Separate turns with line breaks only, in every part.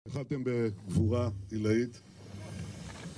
התחלתם בגבורה עילאית,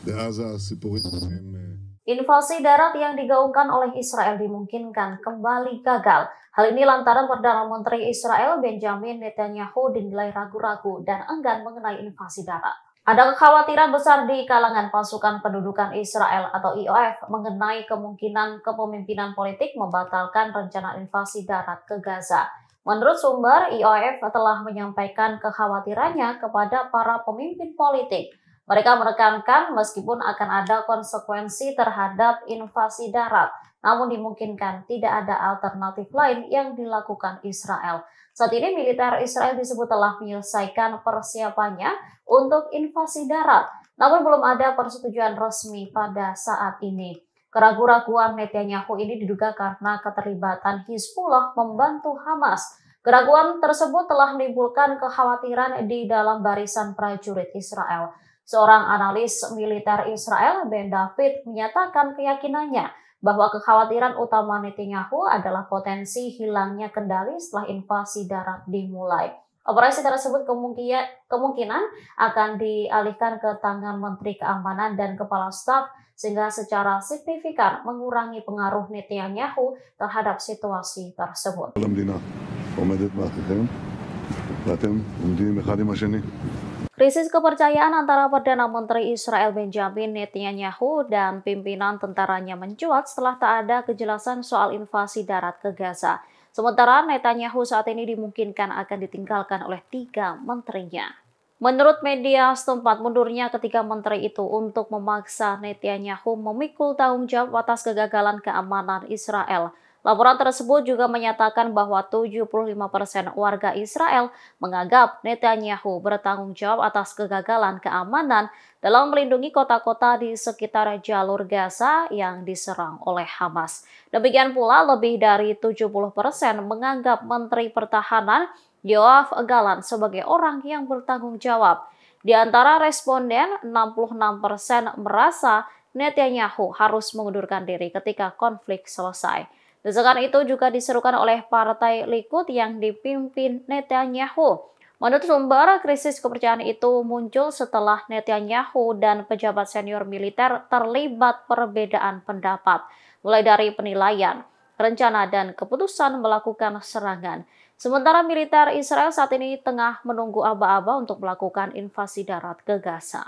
בעזה הסיפורים הם...
Invasi darat yang digaungkan oleh Israel dimungkinkan kembali gagal. Hal ini lantaran Perdana Menteri Israel Benjamin Netanyahu dinilai ragu-ragu dan enggan mengenai invasi darat. Ada kekhawatiran besar di kalangan pasukan pendudukan Israel atau IOF mengenai kemungkinan kepemimpinan politik membatalkan rencana invasi darat ke Gaza. Menurut sumber, IOF telah menyampaikan kekhawatirannya kepada para pemimpin politik. Mereka menekankan meskipun akan ada konsekuensi terhadap invasi darat, namun dimungkinkan tidak ada alternatif lain yang dilakukan Israel. Saat ini militer Israel disebut telah menyelesaikan persiapannya untuk invasi darat, namun belum ada persetujuan resmi pada saat ini. Keraguan-raguan Netanyahu ini diduga karena keterlibatan Hizbullah membantu Hamas. Keraguan tersebut telah menimbulkan kekhawatiran di dalam barisan prajurit Israel. Seorang analis militer Israel, Ben David, menyatakan keyakinannya bahwa kekhawatiran utama Netanyahu adalah potensi hilangnya kendali setelah invasi darat dimulai. Operasi tersebut kemungkinan akan dialihkan ke tangan Menteri Keamanan dan Kepala Staf sehingga secara signifikan mengurangi pengaruh Netanyahu terhadap situasi tersebut. Krisis kepercayaan antara Perdana Menteri Israel Benjamin Netanyahu dan pimpinan tentaranya mencuat setelah tak ada kejelasan soal invasi darat ke Gaza. Sementara Netanyahu saat ini dimungkinkan akan ditinggalkan oleh 3 menterinya. Menurut media setempat, mundurnya ketiga menteri itu untuk memaksa Netanyahu memikul tanggung jawab atas kegagalan keamanan Israel. Laporan tersebut juga menyatakan bahwa 75% warga Israel menganggap Netanyahu bertanggung jawab atas kegagalan keamanan dalam melindungi kota-kota di sekitar jalur Gaza yang diserang oleh Hamas. Demikian pula lebih dari 70% menganggap Menteri Pertahanan Yoav Gallant sebagai orang yang bertanggung jawab. Di antara responden, 66% merasa Netanyahu harus mengundurkan diri ketika konflik selesai. Desakan itu juga diserukan oleh Partai Likud yang dipimpin Netanyahu. Menurut sumber, krisis kepercayaan itu muncul setelah Netanyahu dan pejabat senior militer terlibat perbedaan pendapat, mulai dari penilaian, rencana, dan keputusan melakukan serangan. Sementara militer Israel saat ini tengah menunggu aba-aba untuk melakukan invasi darat ke Gaza.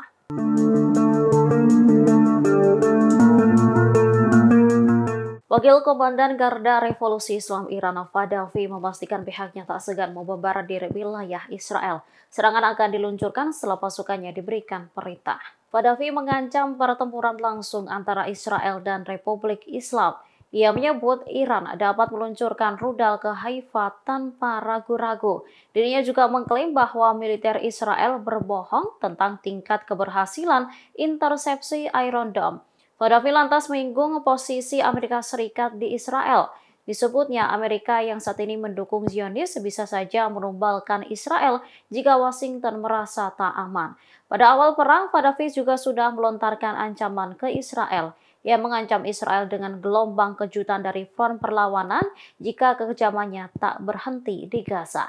Wakil Komandan Garda Revolusi Islam Iran Fadavi memastikan pihaknya tak segan membombardir wilayah Israel. Serangan akan diluncurkan setelah pasukannya diberikan perintah. Fadavi mengancam pertempuran langsung antara Israel dan Republik Islam. Ia menyebut Iran dapat meluncurkan rudal ke Haifa tanpa ragu-ragu. Dirinya juga mengklaim bahwa militer Israel berbohong tentang tingkat keberhasilan intersepsi Iron Dome. Fadavi lantas menyinggung posisi Amerika Serikat di Israel. Disebutnya Amerika yang saat ini mendukung Zionis bisa saja menumbalkan Israel jika Washington merasa tak aman. Pada awal perang, Fadavi juga sudah melontarkan ancaman ke Israel. Ia mengancam Israel dengan gelombang kejutan dari front perlawanan jika kekejamannya tak berhenti di Gaza.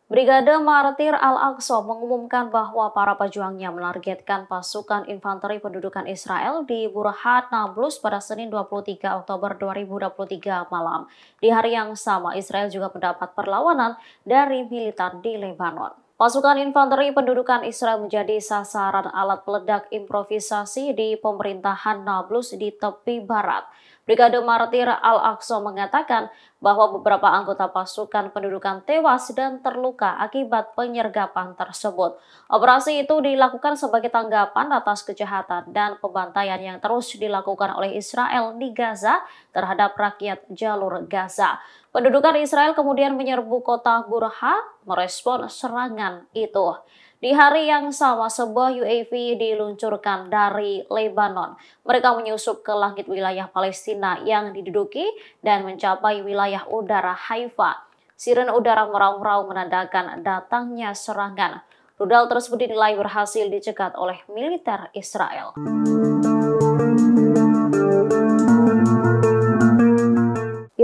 Brigade Martir Al-Aqsa mengumumkan bahwa para pejuangnya menargetkan pasukan infanteri pendudukan Israel di Burhat Nablus pada Senin 23 Oktober 2023 malam. Di hari yang sama, Israel juga mendapat perlawanan dari militer di Lebanon. Pasukan infanteri pendudukan Israel menjadi sasaran alat peledak improvisasi di pemerintahan Nablus di tepi barat. Brigade Martir Al-Aqsa mengatakan bahwa beberapa anggota pasukan pendudukan tewas dan terluka akibat penyergapan tersebut. Operasi itu dilakukan sebagai tanggapan atas kejahatan dan pembantaian yang terus dilakukan oleh Israel di Gaza terhadap rakyat jalur Gaza. Pendudukan Israel kemudian menyerbu kota Burha merespon serangan itu. Di hari yang sama, sebuah UAV diluncurkan dari Lebanon. Mereka menyusup ke langit wilayah Palestina yang diduduki dan mencapai wilayah udara Haifa. Siren udara meraung-raung menandakan datangnya serangan. Rudal tersebut dinilai berhasil dicegat oleh militer Israel.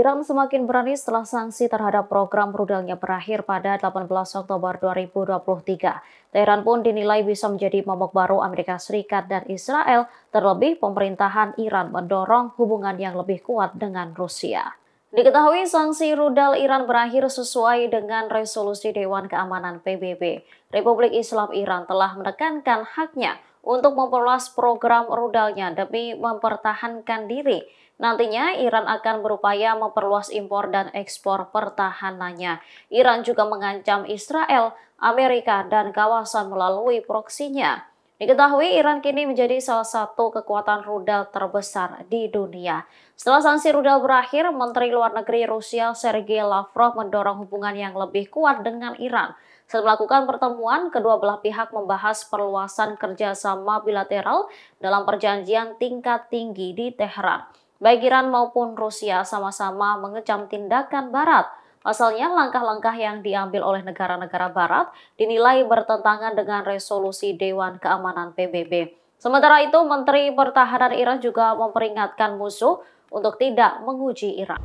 Iran semakin berani setelah sanksi terhadap program rudalnya berakhir pada 18 Oktober 2023. Teheran pun dinilai bisa menjadi momok baru Amerika Serikat dan Israel, terlebih pemerintahan Iran mendorong hubungan yang lebih kuat dengan Rusia. Diketahui sanksi rudal Iran berakhir sesuai dengan resolusi Dewan Keamanan PBB. Republik Islam Iran telah menekankan haknya untuk memperluas program rudalnya demi mempertahankan diri. Nantinya Iran akan berupaya memperluas impor dan ekspor pertahanannya. Iran juga mengancam Israel, Amerika, dan kawasan melalui proksinya. Diketahui Iran kini menjadi salah satu kekuatan rudal terbesar di dunia. Setelah sanksi rudal berakhir, Menteri Luar Negeri Rusia Sergei Lavrov mendorong hubungan yang lebih kuat dengan Iran. Saat melakukan pertemuan, kedua belah pihak membahas perluasan kerjasama bilateral dalam perjanjian tingkat tinggi di Teheran. Baik Iran maupun Rusia sama-sama mengecam tindakan Barat. Pasalnya, langkah-langkah yang diambil oleh negara-negara Barat dinilai bertentangan dengan resolusi Dewan Keamanan PBB. Sementara itu, Menteri Pertahanan Iran juga memperingatkan musuh untuk tidak menguji Iran.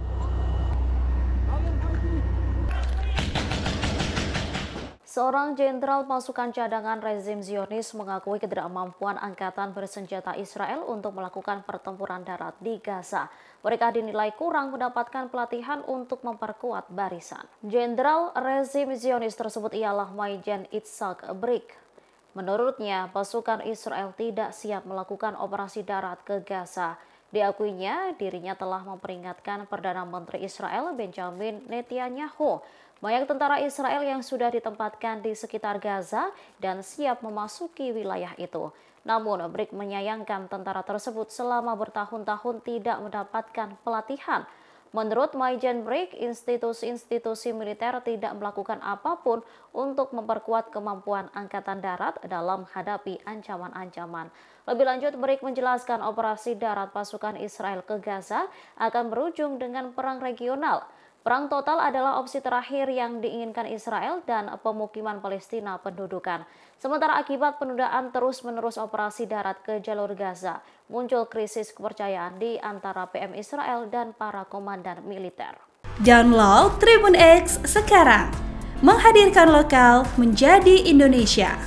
Seorang jenderal pasukan cadangan rezim Zionis mengakui ketidakmampuan angkatan bersenjata Israel untuk melakukan pertempuran darat di Gaza. Mereka dinilai kurang mendapatkan pelatihan untuk memperkuat barisan. Jenderal rezim Zionis tersebut ialah Maijen Itzhak Brik. Menurutnya, pasukan Israel tidak siap melakukan operasi darat ke Gaza. Diakuinya, dirinya telah memperingatkan Perdana Menteri Israel Benjamin Netanyahu. Banyak tentara Israel yang sudah ditempatkan di sekitar Gaza dan siap memasuki wilayah itu. Namun, Brik menyayangkan tentara tersebut selama bertahun-tahun tidak mendapatkan pelatihan. Menurut Maijen Brik, institusi-institusi militer tidak melakukan apapun untuk memperkuat kemampuan angkatan darat dalam menghadapi ancaman-ancaman. Lebih lanjut, Brik menjelaskan operasi darat pasukan Israel ke Gaza akan berujung dengan perang regional. Perang total adalah opsi terakhir yang diinginkan Israel dan pemukiman Palestina pendudukan. Sementara akibat penundaan terus-menerus operasi darat ke jalur Gaza, muncul krisis kepercayaan di antara PM Israel dan para komandan militer.
Download Tribun X sekarang, menghadirkan lokal menjadi Indonesia.